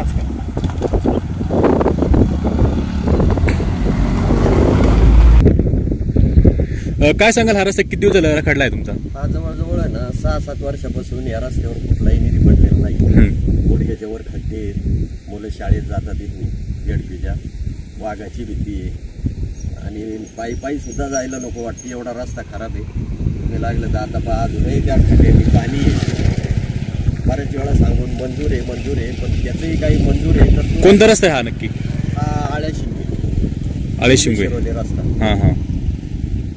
हाच का. काय सांगाल, हा रस्ता किती दिवस झाला रखडला आहे तुमचा? हा जवळजवळ आहे ना 6-7 वर्षापासून या रस्त्यावर कुठलाही निधी पडलेला नाही. गुडघ्याच्या वर खड्डे आहेत, मुलं शाळेत जातात इथून झेडपीच्या, वाघाची भीती आहे आणि पायी पायी सुद्धा जायला नको वाटते, एवढा रस्ता खराब आहे. तुम्ही लागलं तर आता पहा अजूनही त्या खड्ड्याने पाणी आहे. बऱ्याच वेळा सांगून मंजूर आहे पण त्याचंही काही मंजूर आहे. तर कोणता रस्ता आहे हा नक्की? हा आळेशिंगे रस्ता. हां हां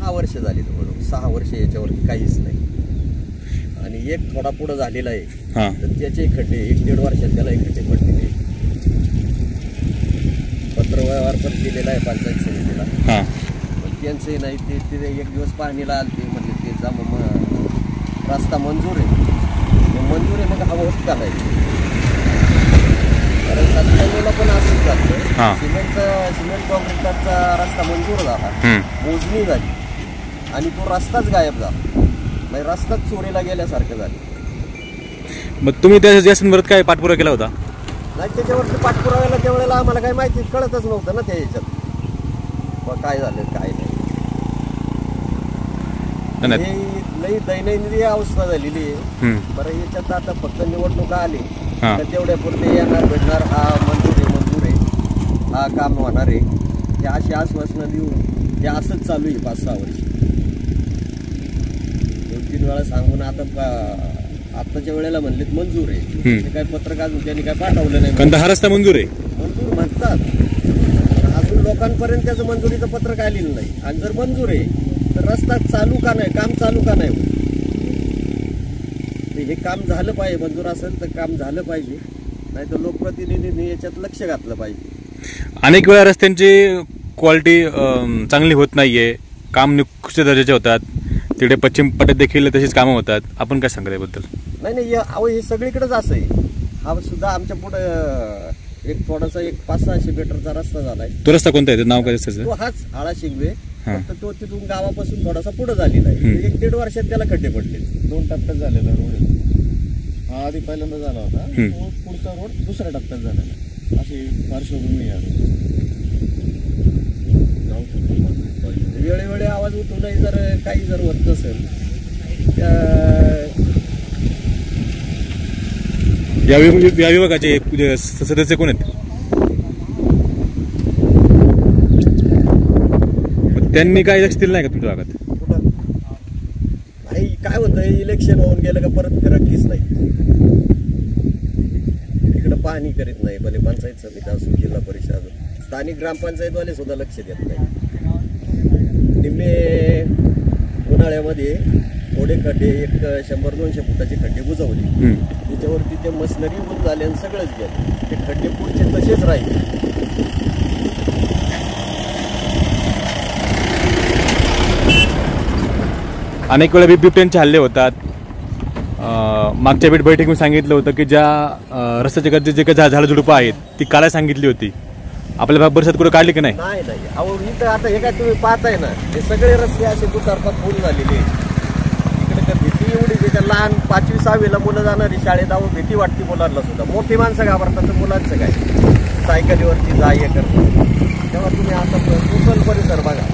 6 वर्ष झाली, जवळजवळ 6 वर्ष याच्यावरती काहीच नाही. आणि एक थोडा पुढं झालेला आहे तर त्याचे खड्डे 1-1.5 वर्षात त्यालाही खड्डे पडलेले. पत्रव्यवहार पण केलेला आहे पंचायत समितीला, पण त्यांचंही नाही. ते एक दिवस पाहणीला आलते, म्हणजे ते जा मग रस्ता मंजूर आहे मग हवा होत का नाही. कारण सत्त्याण्णवला पण असंच झालं. सिमेंट कॉन्क्रीटचा रस्ता मंजूर झाला, मोजणी झाली आणि तो रस्ताच गायब झाला. म्हणजे रस्ताच चोरीला गेल्यासारखं झालं. मग तुम्ही त्या संदर्भात काय पाठपुरावा केला होता? नाही, त्याच्यावरती पाठपुराव्याला त्यावेळेला आम्हाला काही माहिती कळतच नव्हतं ना त्या याच्यात काय झालं काय नाही. लई दैनंदिन अवस्था झालेली आहे. बरं, याच्यात आता फक्त निवडणुका आली तर तेवढ्या पुरते येणार भेटणार, हा मंजूर आहे, हा काम होणार आहे, हे अशी आश्वासनं देऊन ते असंच चालू आहे 5-6 वर्ष. 2-3 वेळा सांगून आताच्या वेळेला म्हणलेत मंजूर आहे. काय पत्रक अजून त्यांनी काय पाठवलं नाही. हा रस्ता मंजूर आहे, मंजूर म्हणतात, अजून लोकांपर्यंत त्याचं मंजुरीचं पत्रक आलेलं नाही. आणि जर मंजूर आहे तर रस्ता चालू का नाही, काम चालू का नाही? हे काम झालं पाहिजे. मंजूर असेल तर काम झालं पाहिजे, नाही तर लोकप्रतिनिधींनी याच्यात लक्ष घातलं पाहिजे. अनेक वेळा रस्त्यांची क्वालिटी चांगली होत नाहीये, काम निकृष्ट दर्जाचे होतात. तिकडे पश्चिम पट्ट्यात देखील तशीच कामं होतात. आपण काय सांगता याबद्दल? नाही, हे सगळीकडेच असं आहे. हा सुद्धा आमच्या पुढं एक थोडासा 500-600 मीटरचा रस्ता झालाय. तो रस्ता कोणता आहे, नाव काय रस्त्याचं? तो हाच आळाशिंगे, फक्त तो तिथून गावापासून थोडासा पुढे झालेला आहे. 1-1.5 वर्षात त्याला खड्डे पडले. 2 टप्प्यात झालेला रोड. हा आधी पहिल्यांदा झाला होता, तो पुढचा रोड दुसऱ्या टप्प्यात झालेला. अशी पार्श्वभूमी आहे. वेळोवेळी आवाज उठूनही जर काही होत नसेल, या विभागाचे सदस्य कोण आहेत? त्यांनी काय लक्ष दिलं नाही का तुमच्या भागात? नाही, काय होतं, इलेक्शन होऊन गेलं का परत फिरकतीच नाही. इकडं पाहणी करीत नाही. भले पंचायत समिती असो, जिल्हा परिषद, स्थानिक ग्रामपंचायतवाले सुद्धा लक्ष देत नाही. निम्मे उन्हाळ्यामध्ये थोडे खड्डे 100-200 फुटाचे खड्डे बुजवले, त्याच्यावरती ते मशनरी ऊन झाले आणि सगळंच गेलं. ते खड्डे पुढचे तसेच राहिले. अनेक वेळा बिबट्यांचे हल्ले होतात. मागच्या बैठकीत सांगितलं होतं की ज्या रस्त्याच्या जे काही झाडझुडपं आहेत ती काढायला सांगितली होती. आपल्या परिसरात कुठे काढली की नाही? नाही, अहो इथं आता हे काय तुम्ही पाहताय ना, हे सगळे रस्ते असे दुतर्फात फुल झालेले. इकडे तर भीती एवढी, त्याच्या लहान 5वी-6वीला मुलं जाणारी शाळेत, अहो भीती वाटते मुलांना सुद्धा. मोठी माणसं घाबरतात, तर मुलांचं काय, सायकलीवरती जा हे करतात. तेव्हा तुम्ही आता टोटल परिसर बघा,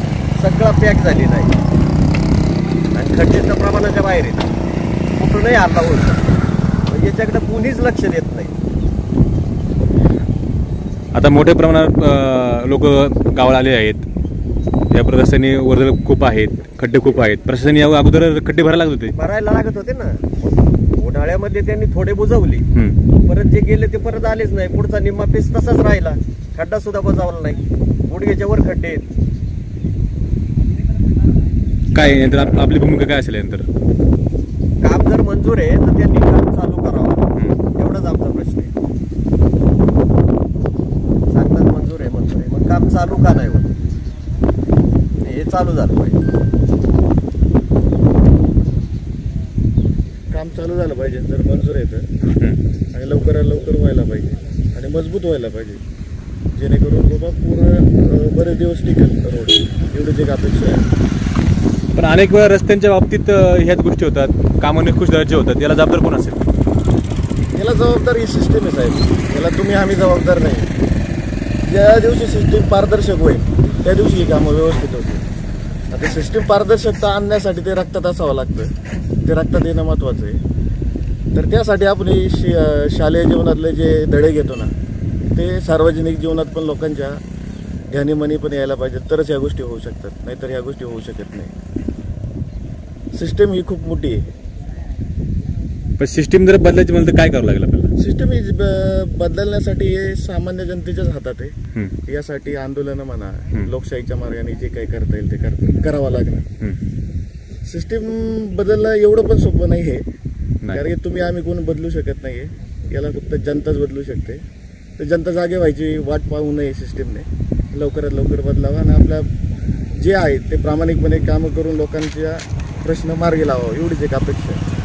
सगळा पॅक झालेला आहे आणि खड्डेचं प्रमाणाच्या बाहेर येतं. कुठूनही हल्ला होत, याच्याकडे कुणीच लक्ष देत नाही. आता मोठ्या प्रमाणात लोक गावाला आले आहेत. या रस्त्याने वर्दळ खूप आहेत, खड्डे खूप आहेत. प्रशासन या अगोदर खड्डे भरायला लागत होते ना. उन्हाळ्यामध्ये त्यांनी थोडे बुजवले, परत जे गेले ते परत आलेच नाही. पुढचा निम्मा पीस तसाच राहिला, खड्डा सुद्धा बुजवला नाही. गुडघ्याच्या वर खड्डे आहेत. काय नंतर आपली भूमिका काय असेल? नंतर काम जर मंजूर आहे तर त्यांनी काम चालू करावं, एवढाच आमचा प्रश्न आहे. सांगतात मंजूर आहे, मग काम चालू का नाही होत? हे चालू झालं पाहिजे. काम चालू झालं पाहिजे जर मंजूर आहे तर, आणि लवकरात लवकर व्हायला पाहिजे आणि मजबूत व्हायला पाहिजे, जेणेकरून बाबा पूर्ण बरेच दिवस टिकेल रोड. एवढीच एक अपेक्षा आहे. पण अनेक वेळा रस्त्यांच्या बाबतीत ह्याच गोष्टी होतात, कामं निकृष्ट दर्जाचे होतात. याला जबाबदार कोण असेल? याला जबाबदार ही सिस्टीम आहे साहेब, याला तुम्ही आम्ही जबाबदार नाही. ज्या दिवशी सिस्टीम पारदर्शक होईल त्या दिवशी ही कामं व्यवस्थित होतील. आता सिस्टीम पारदर्शकता आणण्यासाठी ते रक्तात असावं लागतं, ते रक्तात येणं महत्त्वाचं आहे. तर त्यासाठी आपण ही शालेय जीवनातले जे धडे घेतो ना, ते सार्वजनिक जीवनात पण लोकांच्या ध्यानीमनी पण यायला पाहिजे, तरच ह्या गोष्टी होऊ शकतात, नाहीतर ह्या गोष्टी होऊ शकत नाही. सिस्टीम ही खूप मोठी आहे. पण सिस्टीम जर बदलायची म्हणलं तर काय करावं लागेल आपल्याला? सिस्टीम ही बदलण्यासाठी हे सामान्य जनतेच्याच हातात आहे. हम्म. यासाठी आंदोलनं म्हणा, लोकशाहीच्या मार्गाने जे काही करता येईल ते करावं लागणार. सिस्टीम बदलणं एवढं पण सोपं नाही आहे, कारण की तुम्ही आम्ही कोण बदलू शकत नाहीये, याला फक्त जनताच बदलू शकते. तर जनता जागे व्हायची वाट पाहू नये सिस्टीमने, लवकरात लवकर बदलावा आणि आपल्या जे आहे ते प्रामाणिकपणे कामं करून लोकांच्या प्रश्न मार्गी लावावा, एवढीच एक अपेक्षा आहे.